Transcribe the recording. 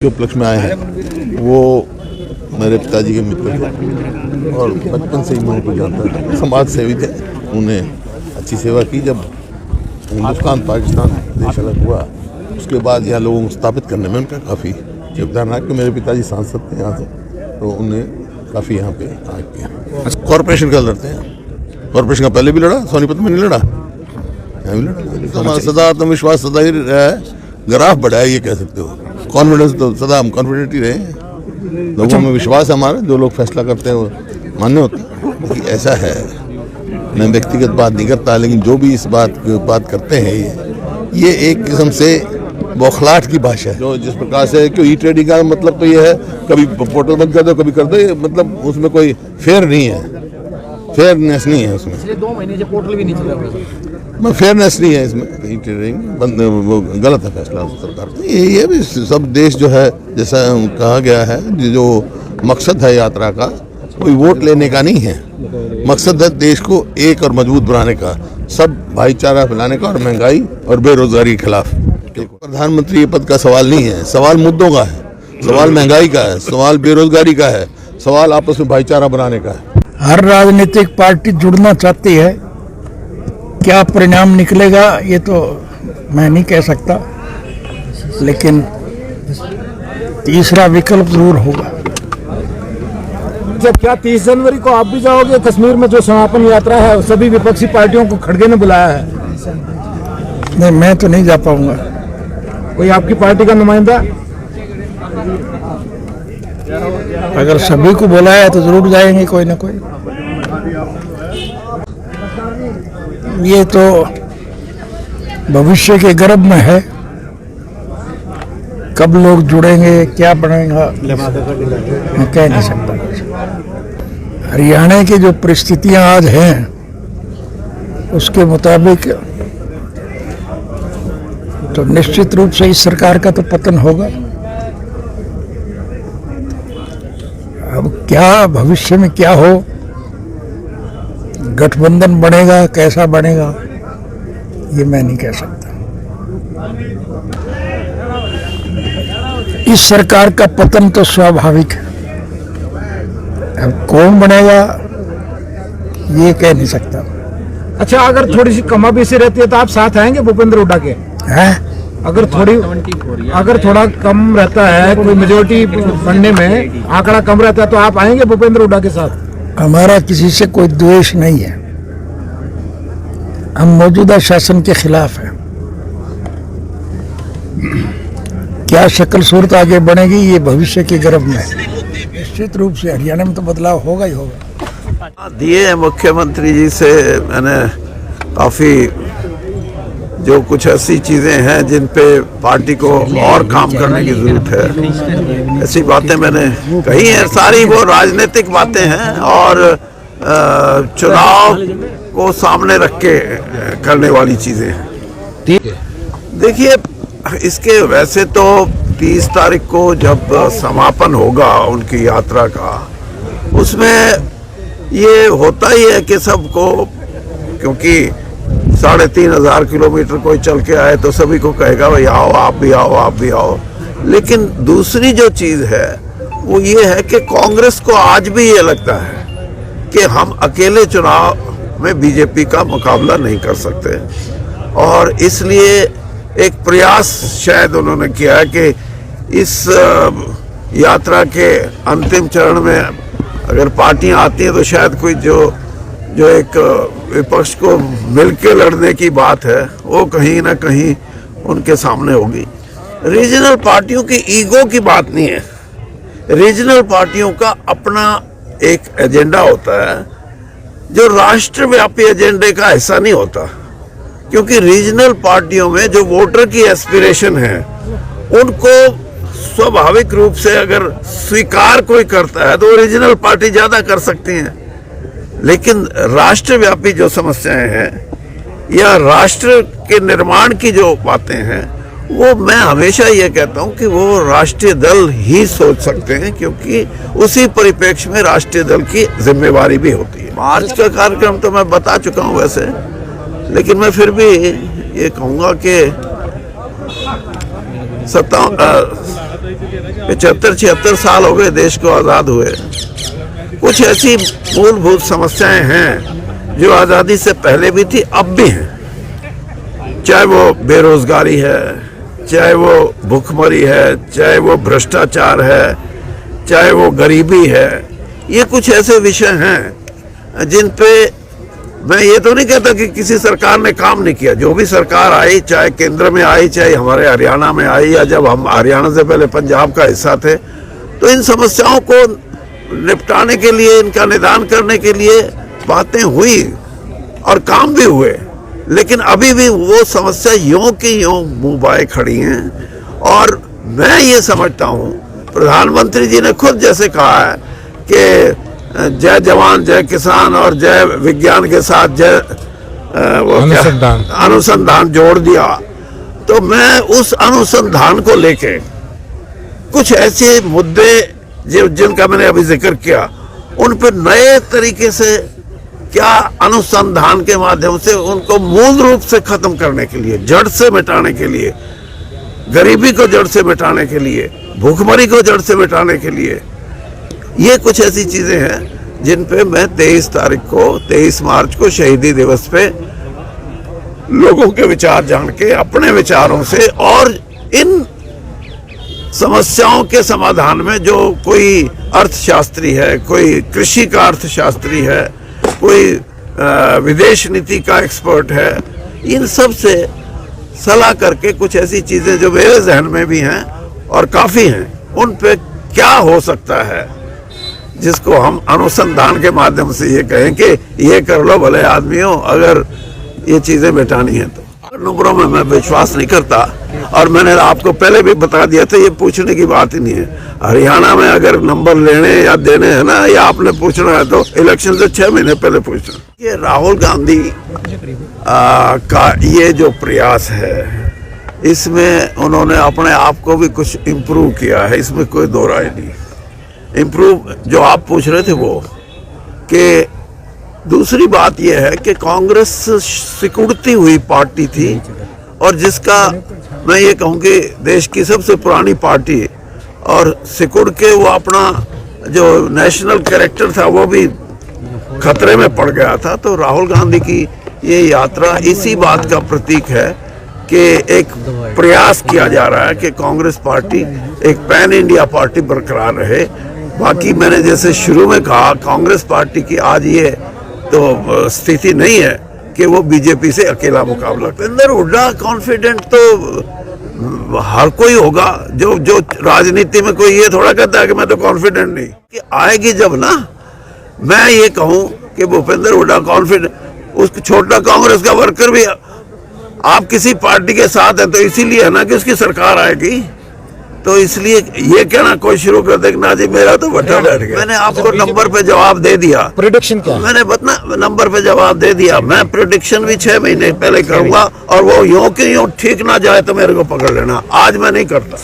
के उपलक्ष्य में आए हैं वो मेरे पिताजी के मित्र थे और बचपन से ही मैं उनको जानता था। समाज सेवी थे, उन्हें अच्छी सेवा की। जब हिंदुस्तान पाकिस्तान देश अलग हुआ उसके बाद यहाँ लोगों को स्थापित करने में उनका काफ़ी योगदान रहा कि मेरे पिताजी सांसद थे यहाँ से, तो उन्हें काफ़ी यहाँ पे आ किया। कॉरपोरेशन का लड़ते हैं, कॉरपोरेशन का पहले भी लड़ा, सोनीपत में नहीं लड़ा, यहाँ भी लड़ा। सदा आत्मविश्वास सदा ही रहा है, ग्राफ बढ़ा है ये कह सकते हो। कॉन्फिडेंस तो सदा हम कॉन्फिडेंट ही रहे, लोगों में विश्वास है हमारा, जो लोग फैसला करते हैं वो मान्य होता है। ऐसा है, मैं व्यक्तिगत बात नहीं करता, लेकिन जो भी इस बात करते हैं ये एक किस्म से बौखलाहट की भाषा है। जो जिस प्रकार से क्यों ई ट्रेडिंग का मतलब तो ये है, कभी पोर्टल बंद कर दो कभी कर दो, ये मतलब उसमें कोई फेयर नहीं है, फेयरनेस नहीं है उसमें। 2 महीने से पोर्टल भी नहीं चल रहा, फेयरनेस नहीं है इसमें। ई ट्रेडिंग बंद, वो गलत है फैसला सरकार। ये भी सब देश जो है, जैसा कहा गया है, जो मकसद है यात्रा का कोई वोट लेने का नहीं है, मकसद है देश को एक और मजबूत बनाने का, सब भाईचारा फैलाने का और महंगाई और बेरोजगारी के खिलाफ। प्रधानमंत्री पद का सवाल नहीं है, सवाल मुद्दों का है, सवाल महंगाई का है, सवाल बेरोजगारी का है, सवाल आपस में भाईचारा बनाने का है। हर राजनीतिक पार्टी जुड़ना चाहती है, क्या परिणाम निकलेगा ये तो मैं नहीं कह सकता, लेकिन तीसरा विकल्प जरूर होगा। जब क्या 30 जनवरी को आप भी जाओगे कश्मीर में, जो समापन यात्रा है, सभी विपक्षी पार्टियों को खड़गे ने बुलाया है? नहीं, मैं तो नहीं जा पाऊंगा। कोई आपकी पार्टी का नुमाइंदा? अगर सभी को बुलाया तो जरूर जाएंगे कोई ना कोई। ये तो भविष्य के गर्भ में है, कब लोग जुड़ेंगे क्या बनेगा मैं कह नहीं सकता। हरियाणा की जो परिस्थितियां आज हैं उसके मुताबिक तो निश्चित रूप से इस सरकार का तो पतन होगा। अब क्या भविष्य में क्या हो, गठबंधन बनेगा कैसा बनेगा ये मैं नहीं कह सकता। इस सरकार का पतन तो स्वाभाविक है, अब कौन बनेगा ये कह नहीं सकता। अच्छा, अगर थोड़ी सी कमाबेशी रहती है तो आप साथ आएंगे भूपेंद्र हुड्डा के? हैं? अगर थोड़ा कम रहता है, कोई मेजोरिटी बनने में आंकड़ा कम रहता है, तो आप आएंगे भूपेंद्र हुड्डा के साथ? हमारा किसी से कोई द्वेष नहीं है, हम मौजूदा शासन के खिलाफ हैं। क्या शक्ल सूरत आगे बनेगी ये भविष्य के गर्भ में। निश्चित रूप से हरियाणा में तो बदलाव होगा ही होगा। दिए मुख्यमंत्री जी से मैंने काफ़ी जो कुछ ऐसी चीज़ें हैं जिन पे पार्टी को और काम करने की ज़रूरत है, ऐसी बातें मैंने कही हैं। सारी वो राजनीतिक बातें हैं और चुनाव को सामने रख के करने वाली चीज़ें हैं। देखिए, इसके वैसे तो 30 तारीख को जब समापन होगा उनकी यात्रा का, उसमें ये होता ही है कि सबको, क्योंकि 3500 किलोमीटर कोई चल के आए तो सभी को कहेगा भाई आओ, आप भी आओ, आप भी आओ। लेकिन दूसरी जो चीज़ है वो ये है कि कांग्रेस को आज भी ये लगता है कि हम अकेले चुनाव में बीजेपी का मुकाबला नहीं कर सकते, और इसलिए एक प्रयास शायद उन्होंने किया है कि इस यात्रा के अंतिम चरण में अगर पार्टियां आती हैं तो शायद कोई जो एक विपक्ष को मिलके लड़ने की बात है वो कहीं ना कहीं उनके सामने होगी। रीजनल पार्टियों की ईगो की बात नहीं है, रीजनल पार्टियों का अपना एक एजेंडा होता है जो राष्ट्रव्यापी एजेंडे का हिस्सा नहीं होता, क्योंकि रीजनल पार्टियों में जो वोटर की एस्पिरेशन है उनको स्वाभाविक रूप से अगर स्वीकार कोई करता है तो रीजनल पार्टी ज्यादा कर सकती हैं। लेकिन राष्ट्रव्यापी जो समस्याएं हैं या राष्ट्र के निर्माण की जो बातें हैं, वो मैं हमेशा ये कहता हूं कि वो राष्ट्रीय दल ही सोच सकते हैं, क्योंकि उसी परिप्रेक्ष्य में राष्ट्रीय दल की जिम्मेवारी भी होती है। मार्च का कार्यक्रम तो मैं बता चुका हूं वैसे, लेकिन मैं फिर भी ये कहूँगा कि 75-76 साल हो गए देश को आज़ाद हुए। कुछ ऐसी मूलभूत समस्याएं हैं जो आज़ादी से पहले भी थी, अब भी हैं। चाहे वो बेरोजगारी है, चाहे वो भूखमरी है, चाहे वो भ्रष्टाचार है, चाहे वो गरीबी है। ये कुछ ऐसे विषय हैं जिन पे मैं ये तो नहीं कहता कि किसी सरकार ने काम नहीं किया। जो भी सरकार आई, चाहे केंद्र में आई, चाहे हमारे हरियाणा में आई, या जब हम हरियाणा से पहले पंजाब का हिस्सा थे, तो इन समस्याओं को निपटाने के लिए, इनका निदान करने के लिए बातें हुई और काम भी हुए। लेकिन अभी भी वो समस्या यों की यों मुंह बाए खड़ी हैं। और मैं ये समझता हूँ, प्रधानमंत्री जी ने खुद जैसे कहा है कि जय जवान जय किसान और जय विज्ञान के साथ जय अनुसंधान जोड़ दिया, तो मैं उस अनुसंधान को लेके कुछ ऐसे मुद्दे जिनका मैंने अभी जिक्र किया, उन पर नए तरीके से क्या अनुसंधान के माध्यम से उनको मूल रूप से खत्म करने के लिए, जड़ से मिटाने के लिए, गरीबी को जड़ से मिटाने के लिए, भूखमरी को जड़ से मिटाने के लिए, ये कुछ ऐसी चीजें हैं जिन पे मैं 23 मार्च को शहीदी दिवस पे लोगों के विचार जान के अपने विचारों से और इन समस्याओं के समाधान में जो कोई अर्थशास्त्री है, कोई कृषि का अर्थशास्त्री है, कोई विदेश नीति का एक्सपर्ट है, इन सब से सलाह करके कुछ ऐसी चीजें जो मेरे जहन में भी हैं और काफी हैं, उन पे क्या हो सकता है जिसको हम अनुसंधान के माध्यम से ये कहें कि ये कर लो भले आदमियों, अगर ये चीजें मिटानी है तो। नंबरों में मैं विश्वास नहीं करता, और मैंने आपको पहले भी बता दिया था, ये पूछने की बात ही नहीं है। हरियाणा में अगर नंबर लेने या देने हैं ना, या आपने पूछना है तो इलेक्शन से 6 महीने पहले पूछना। ये राहुल गांधी का ये जो प्रयास है, इसमें उन्होंने अपने आप को भी कुछ इम्प्रूव किया है, इसमें कोई दो राय नहीं। इम्प्रूव जो आप पूछ रहे थे वो कि दूसरी बात यह है कि कांग्रेस सिकुड़ती हुई पार्टी थी, और जिसका मैं ये कहूँ कि देश की सबसे पुरानी पार्टी, और सिकुड़ के वो अपना जो नेशनल कैरेक्टर था वो भी खतरे में पड़ गया था। तो राहुल गांधी की ये यात्रा इसी बात का प्रतीक है कि एक प्रयास किया जा रहा है कि कांग्रेस पार्टी एक पैन इंडिया पार्टी बरकरार रहे। बाकी मैंने जैसे शुरू में कहा, कांग्रेस पार्टी की आज ये तो स्थिति नहीं है कि वो बीजेपी से अकेला मुकाबला करे। अंदर हुड्डा कॉन्फिडेंट तो हर कोई होगा, जो राजनीति में कोई ये थोड़ा कहता है कि मैं तो कॉन्फिडेंट नहीं, कि आएगी जब ना। मैं ये कहूं कि भूपेंद्र हुड्डा कॉन्फिडेंट, उस छोटा कांग्रेस का वर्कर भी, आप किसी पार्टी के साथ है तो इसीलिए है ना कि उसकी सरकार आएगी। तो इसलिए ये कहना कोई शुरू कर दे ना जी मेरा तो बट्टा बैठ गया। मैंने आपको नंबर पे जवाब दे दिया। प्रेडिक्शन क्या? मैंने नंबर पे जवाब दे दिया। मैं प्रेडिक्शन भी 6 महीने पहले करूंगा, और वो यूं कि यूं ठीक ना जाए तो मेरे को पकड़ लेना। आज मैं नहीं करता।